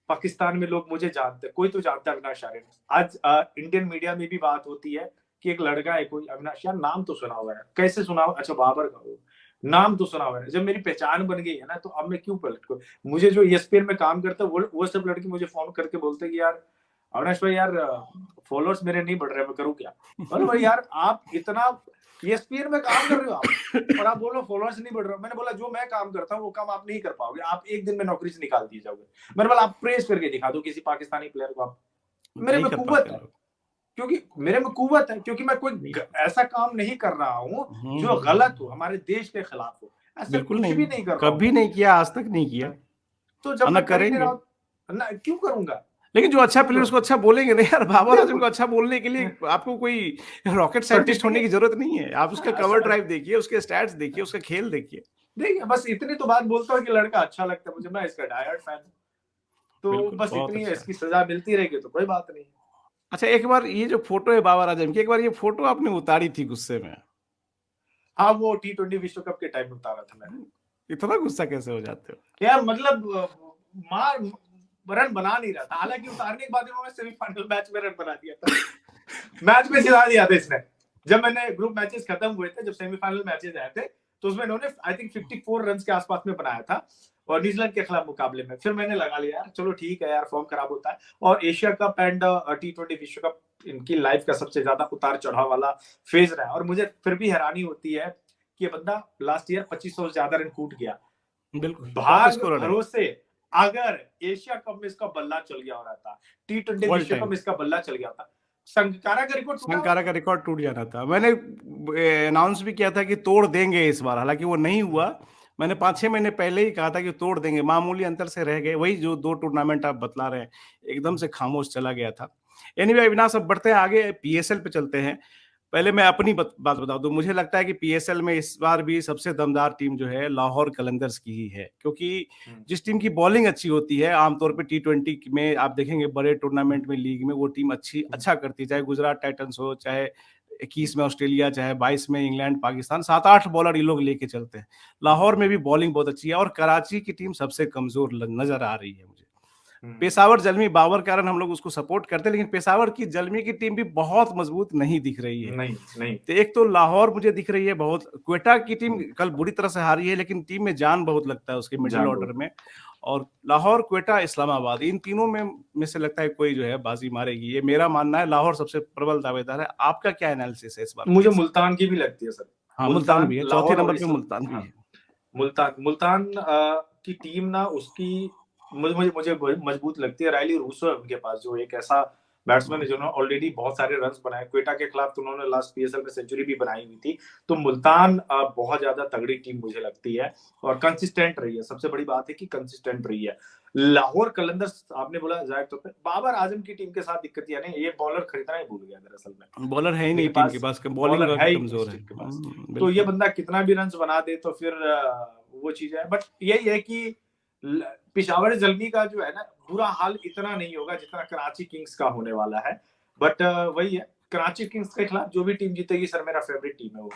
पाकिस्तान में लोग मुझे जानते हैं, कोई तो जानता है अविनाश आर्यन। आज इंडियन मीडिया में भी बात होती है कि एक लड़का है कोई अविनाश, यार नाम तो सुना हुआ है, कैसे सुना हुआ, अच्छा बाबर का हो, नाम तो सुना हुआ है। जब मेरी पहचान बन गई है ना, तो अब मैं क्यों पलट को। मुझे जो ईएसपीएन में काम करता है, वो सब लड़के मुझे फोन करके बोलते हैं कि यार अविनाश भाई यार फॉलोअर्स मेरे नहीं बढ़ रहे, मैं करूँ क्या। बोलो भाई यार आप इतना ईएसपीएन में काम कर रहे हो आप, और आप बोलो फॉलोअर्स नहीं बढ़ रहे। मैंने बोला जो मैं काम करता हूँ वो काम आप नहीं कर पाओगे, आप एक दिन में नौकरी से निकाल दिए जाओगे। मैंने बोला आप प्रेस करके दिखा दो किसी पाकिस्तानी प्लेयर को आप। मेरे नहीं में कर कुव्वत पाते है, लोग। क्योंकि मेरे में कुव्वत है, क्योंकि मैं कोई नहीं। ऐसा काम नहीं कर रहा हूँ जो गलत हो, हमारे देश के खिलाफ हो, ऐसा बिल्कुल कुछ नहीं, भी नहीं कर रहा हूँ कभी मैं। नहीं किया, आज तक नहीं किया, तो जब और ना मैं कर ही नहीं करेंगे। रहा हूँ, ना क्यों करूंगा, लेकिन जो अच्छा क्यों प्लेयर उसको करूंगा? अच्छा बोलेंगे ना यार, बाबर आजम को बिल्कुल। अच्छा बोलने के लिए आपको कोई रॉकेट साइंटिस्ट होने की सर्टिफिकेट, जरूरत नहीं है। आप उसका हाँ, कवर ड्राइव देखिए, उसके स्टैट्स देखिए, उसका खेल देखिए। देखिए बस इतनी तो बात बोलता हूँ कि लड़का अच्छा लगता है मुझे, मैं इसका डायहार्ड फैन हूँ। तो बिल्कुल, बस बहुत इतनी है, अच्छा है। इसकी सजा मिलती रहेगी तो कोई बात नहीं। अच्छा, एक बार ये जो फोटो है बाबर आजम की, एक बार ये फोटो आपने उतारी थी गुस्से में। हाँ, वो T20 विश्व कप के टाइम में उतारा था मैंने। इतना गुस्सा कैसे हो जाते हो? यार मतलब मार रन बना नहीं रहा था, हालांकि उतारने के बाद इन्होंने सेमीफाइनल मैच में रन बना दिया था। मैच में जिता दिया था इसने। जब मैंने ग्रुप मैचेस खत्म हुए थे, जब सेमीफाइनल मैचेस आए थे, तो उसमें इन्होंने आई थिंक 54 रन के आसपास में बनाया था, और न्यूजीलैंड के खिलाफ मुकाबले में। फिर मैंने लगा लिया यार चलो ठीक है यार, फॉर्म खराब होता है, और एशिया कप एंड T20 विश्व कप इनकी लाइफ का सबसे ज्यादा उतार चढ़ाव वाला फेज रहा है। और मुझे फिर भी हैरानी होती है कि ये बंदा लास्ट ईयर 2500 से ज्यादा रन कूट गया। बिल्कुल, टॉप भाग स्कोरर है, भरोसे अगर एशिया कप में इसका बल्ला चल गया हो रहा था, T20 ऑल विश्व कप टाइम। में इसका बल्ला चल गया था, संगकारा का रिकॉर्ड टूटा संकारा होता। का रिकॉर्ड टूट जाना था। मैंने अनाउंस भी किया था कि तोड़ देंगे इस बार, हालांकि वो नहीं हुआ। मैंने 5-6 महीने पहले ही कहा था कि तोड़ देंगे, मामूली अंतर से रह गए। वही जो 2 टूर्नामेंट आप बतला रहे हैं, एकदम से खामोश चला गया था। एनीवे अविनाश, अब बढ़ते हैं आगे, पीएसएल पे चलते हैं। पहले मैं अपनी बात बता दूं, मुझे लगता है कि पीएसएल में इस बार भी सबसे दमदार टीम जो है लाहौर कलंदर्स की ही है, क्योंकि जिस टीम की बॉलिंग अच्छी होती है, आमतौर पे T20 में आप देखेंगे बड़े टूर्नामेंट में, लीग में वो टीम अच्छा करती है, चाहे गुजरात टाइटंस हो, चाहे 21 में ऑस्ट्रेलिया, चाहे 22 में इंग्लैंड पाकिस्तान, 7-8 बॉलर ये लोग लेके चलते हैं। लाहौर में भी बॉलिंग बहुत अच्छी है, और कराची की टीम सबसे कमजोर नजर आ रही है मुझे। पेशावर जलमी बाबर कारण हम लोग उसको सपोर्ट करते हैं, लेकिन पेशावर की जलमी की टीम भी बहुत मजबूत नहीं दिख रही है। नहीं नहीं। तो एक तो लाहौर मुझे दिख रही है बहुत, क्वेटा की टीम कल बुरी तरह से हारी है, लेकिन टीम में जान बहुत लगता है उसके मिडिल जान ऑर्डर बहुत। में। और लाहौर, क्वेटा, इस्लामाबाद, इन तीनों में से लगता है कोई जो है बाजी मारेगी, ये मेरा मानना है। लाहौर सबसे प्रबल दावेदार है। आपका क्या एनालिसिस है इस बार मुझे पीएसएल? मुल्तान की भी लगती है सर। हाँ, मुल्तान मुल्तान, भी है, चौथे लाहौर और नंबर पे मुल्तान भी हाँ, है। मुल्तान की टीम ना, उसकी मुझे मजबूत लगती है। रायली रूसो है उनके पास, जो एक ऐसा बैट्समैन है जिन्होंने ऑलरेडी बहुत सारे रन्स बनाए। क्वेटा के खिलाफ तो उन्होंने लास्ट पीएसएल में सेंचुरी भी बनाई हुई थी। तो मुल्तान बहुत ज्यादा तगड़ी टीम मुझे लगती है, और कंसिस्टेंट रही है। सबसे बड़ी बात है कि कंसिस्टेंट रही है। लाहौर कलंदर्स, आपने बोला जाहिर तौर पे बाबर आजम की टीम के साथ दिक्कत यानी ये बॉलर खरीदना ही भूल गया दरअसल में। बॉलर है ही नहीं इनके टीम के पास पास, बॉलिंग बॉलर है काफी ही नहीं कमजोर इस है। टीम के पास। तो ये बिल्कुल। बंदा कितना भी रन बना दे तो फिर वो चीज है। बट यही है कि पिशावर जल्मी का जो है ना, बुरा हाल इतना नहीं होगा जितना कराची किंग्स का होने वाला है। बट वही है, कराची किंग्स के खिलाफ जो भी टीम जीतेगी सर, मेरा फेवरेट टीम है वो।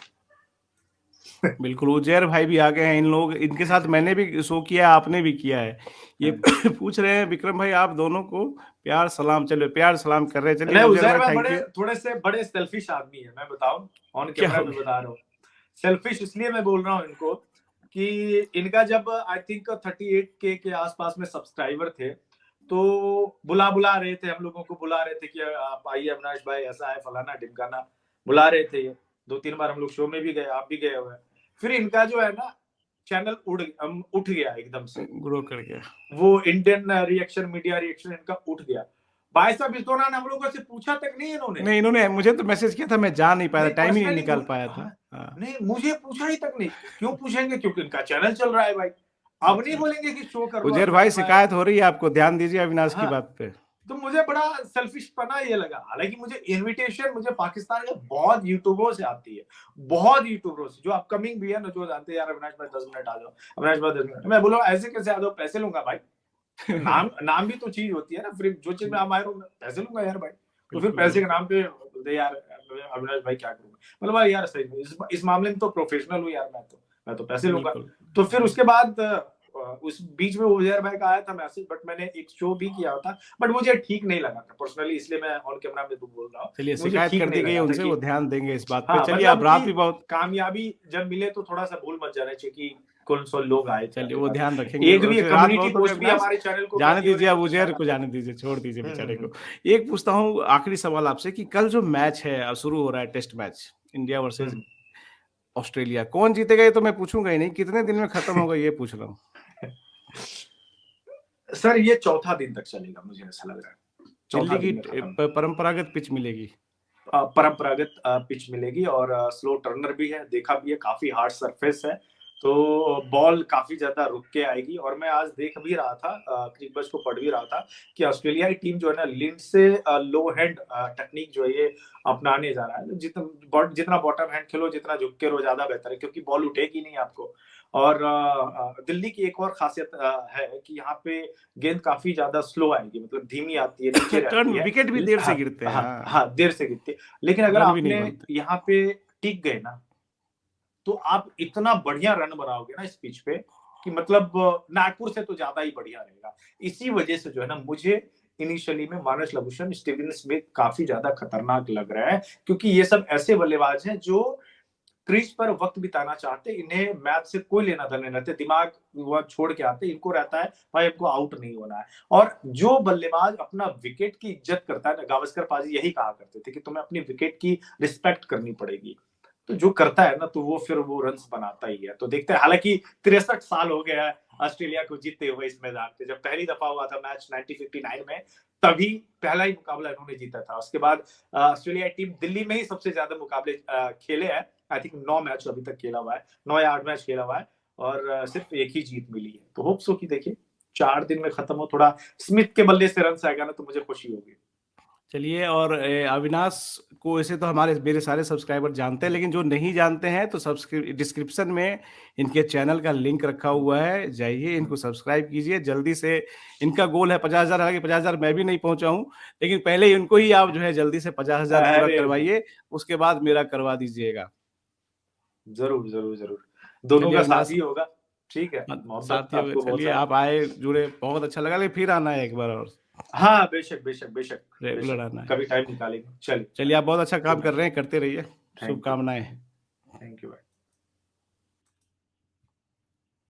बिल्कुल, उजैर भाई भी आ गए हैं। इन लोग, इनके साथ मैंने भी शो किया है, आपने भी किया है। ये पूछ रहे हैं विक्रम भाई आप दोनों को प्यार सलाम, चलो प्यार सलाम कर रहे हैं। चलिए नहीं, उजैर उजैर भाई, भाई थैंक बड़े यू। थोड़े से बड़े सेल्फिश आदमी है, मैं बताऊं, ऑन क्या कैमरा हो में गया? बता रहा हूँ। सेल्फिश इसलिए मैं बोल रहा हूँ इनको कि इनका जब आई थिंक 38K के आसपास में सब्सक्राइबर थे, तो बुला रहे थे, हम लोगों को बुला रहे थे कि आप आइए अविनाश भाई, ऐसा है फलाना ढिमकाना, बुला रहे थे। ये 2-3 बार हम लोग शो में भी गए, आप भी गए हुए। फिर इनका जो है ना चैनल उठ गया एकदम से। ग्रो कर गया। वो इंडियन रिएक्शन, मीडिया रिएक्शन इनका उठ गया। भाई साहब इस दौरान हम लोगों से पूछा तक नहीं इन्होंने। नहीं, इन्होंने मुझे तो मैसेज किया था, मैं जा नहीं पाया था, नहीं, टाइम ही नहीं पर्सनली निकाल पाया था। हाँ। नहीं, मुझे पूछा ही तक नहीं। क्यों पूछेंगे? क्योंकि इनका चैनल चल रहा है भाई। अब नहीं अच्छा अच्छा। बोलेंगे कि शो कर लो उजैर भाई अविनाश भाई। शिकायत हो रही है आपको, ध्यान दीजिए अविनाश की हाँ, बात पे। तो मुझे बड़ा सेल्फिश पना ये लगा। हालांकि मुझे इनविटेशन मुझे पाकिस्तान के बहुत यूट्यूबरों से आती है, बहुत यूट्यूबरों से जो अपकमिंग भी है ना, जो जानते हैं यार अविनाश भाई 10 मिनट आ जाओ, अविनाश भाई 10 मिनट। मैं बोला ऐसे कैसे आ जाओ, पैसे लूंगा भाई। नाम नाम भी तो चीज होती है ना, फिर जो चीज में आप आए हो पैसे लूंगा यार भाई। तो फिर बिल्कुल पैसे के बिल्कुल नाम पे बोलते यार अविनाश भाई क्या करूंगा। मतलब भाई यार सही में इस मामले में तो प्रोफेशनल हूँ यार, मैं तो पैसे लूंगा। बिल्कुल। तो फिर उसके बाद उस बीच में उजैर भाई का आया था मैसेज, बट मैंने एक शो भी किया था, बट मुझे ठीक नहीं लगा था पर्सनली, इसलिए मैं ऑन कैमरा में तो बोल रहा हूँ। चलिए, मुझे शिकायत ठीक कर नहीं दी गई लगा था उनसे, कि वो ध्यान देंगे इस बात पे। हाँ, चलिए, मतलब अब रात कि भी बहुत। कामयाबी जब मिले तो थोड़ा सा भूल मत जाना चाहिए कि कौन सा लोग आए थे चलिए, आपके वो पास। ध्यान रखेंगे। एक भी वैसे रात कम्युनिटी बहुत हो गई पोस्ट भी अविनाश, हमारे चैनल को जाने करनी हो रही दीजिए, है अब तो उजैर शायद को आपको। जाने दीजिए, छोड़ दीजिए बेचारे को। एक पूछता हूँ आखिरी सवाल आपसे कि कल जो मैच है, शुरू हो रहा है test match, India versus Australia, कौन जीतेगा ये तो मैं पूछूंगा ही नहीं, कितने दिन में खत्म होगा ये पूछ रहा हूँ। सर ये चौथा दिन तक चलेगा, मुझे ऐसा लग रहा है चौथा दिल्ली दिन में की खत्म। परंपरागत पिच मिलेगी। परंपरागत पिच मिलेगी और स्लो टर्नर भी है, देखा भी है, काफी हार्ड सरफेस है, तो बॉल काफी ज्यादा रुक के आएगी। और मैं आज देख भी रहा था, क्रिकबज़ को पढ़ भी रहा था कि ऑस्ट्रेलियाई टीम जो है ना लिंड से लो हैंड टेक्निक जो है ये अपनाने जा रहा है। जितना बॉटम हैंड खेलो, जितना झुक के रो, ज्यादा बेहतर है, क्योंकि बॉल उठेगी नहीं आपको। और दिल्ली की एक और खासियत है कि यहाँ पे गेंद काफी ज्यादा स्लो आएगी, मतलब धीमी आती है, नीचे रहती टर्न है। विकेट भी देर से हाँ गिरते हैं, हाँ हाँ। हाँ, देर से गिरती है। लेकिन अगर रन भी नहीं आपने बनते। यहाँ पे टिक गए ना, तो आप इतना बढ़िया रन बनाओगे ना इस पिच पे कि मतलब नागपुर से तो ज्यादा ही बढ़िया रहेगा। इसी वजह से जो है ना, मुझे इनिशियली में मार्नस लाबुशैन, स्टीवन स्मिथ काफी ज्यादा खतरनाक लग रहा है, क्योंकि ये सब ऐसे बल्लेबाज हैं जो क्रीज पर वक्त बिताना चाहते, इन्हें मैच से कोई लेना देना नहीं रहते, दिमाग वो छोड़ के आते, इनको रहता है भाई हमको आउट नहीं होना है। और जो बल्लेबाज अपना विकेट की इज्जत करता है ना, गावस्कर पाजी यही कहा करते थे कि तुम्हें अपनी विकेट की रिस्पेक्ट करनी पड़ेगी। तो जो करता है ना, तो वो फिर वो रन्स बनाता ही है। तो देखते हैं, हालांकि 63 साल हो गया है ऑस्ट्रेलिया को जीतते हुए इस मैदान पे। जब पहली दफा हुआ था मैच 1959 में, तभी पहला ही मुकाबला इन्होंने जीता था। उसके बाद ऑस्ट्रेलिया टीम दिल्ली में ही सबसे ज्यादा मुकाबले खेले हैं, आई थिंक 9 मैच अभी तक खेला हुआ है, 9 या 8 मैच खेला हुआ है, और सिर्फ एक ही जीत मिली है। तो होप सो कि देखिए 4 दिन में खत्म हो, थोड़ा स्मिथ के बल्ले से रन आएगा ना, तो मुझे खुशी होगी। चलिए, और अविनाश को ऐसे तो मेरे सारे सब्सक्राइबर जानते हैं, लेकिन जो नहीं जानते हैं तो डिस्क्रिप्शन में इनके चैनल का लिंक रखा हुआ है, जाइए इनको सब्सक्राइब कीजिए जल्दी से। इनका गोल है 50,000, हालांकि 50,000 मैं भी नहीं पहुंचा हूं, लेकिन पहले ही उनको ही आप जो है जल्दी से 50,000 पूरा अरे करवाइए, उसके बाद मेरा करवा दीजिएगा। जरूर जरूर जरूर, दोनों चलिए का साथ अविनाश, ही होगा। ठीक है, मोहब्बत साथियों, आपको बहुत चलिए सारा। आप आए, जुड़े, बहुत अच्छा लगा, लेकिन फिर आना है एक बार और, हाँ, बेशक बेशक बेशक रेगुलर बेशक, आना है। कभी टाइम निकालेंगे। चलिए, चलिए, आप बहुत अच्छा काम गुड कर नाइट। रहे हैं, करते रहिए। थैंक यू, शुभकामनाएं। Thank you.